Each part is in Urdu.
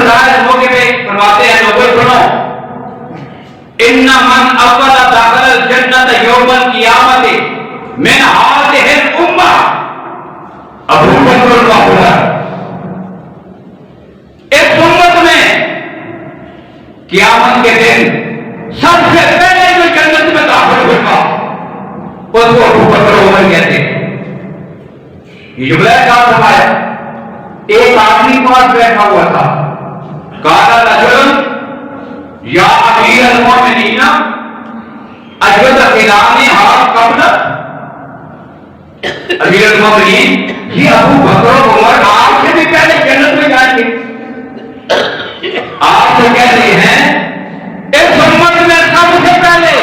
سرکار اس موقع پہ فرماتے ہیں لوگوں سنو ان من اول داخل الجنت یوم القیامت من هذه الامه ابو بکر الباقر اس امت میں قیامت کے دن سب سے پہلے جو جنت میں داخل ہوگا اس کو ابو بکر عمر کہتے ہیں. یہ جملہ کیا فرمایا؟ ایک آدمی پاس بیٹھا ہوا تھا. قال رجل یا امیر المومنین اجد خلامی حق قبل. امیر المومنین یہ ابو بکر و عمر آپ سے بھی پہلے جنت میں جائیں گے. آپ تو کہہ رہے ہیں اس امت میں سب سے پہلے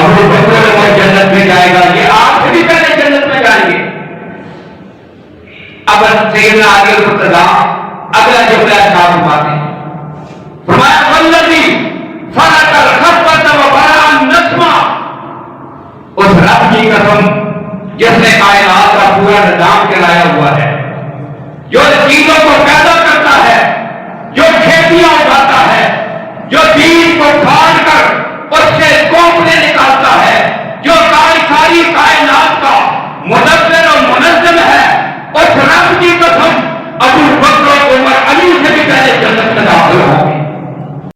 ابو بکر و عمر جنت میں جائے گا, یہ آپ سے بھی پہلے جنت میں جائیں گے. اب سیدنا علی المرتضی اگلا جملہ صاحب فرماتے ہیں, فرمایا والذی فرق الخفۃ وبرأ النسمہ, اس رب کی قسم جس نے کائنات کا پورا نظام چلایا ہوا ہے, جو چیزوں کو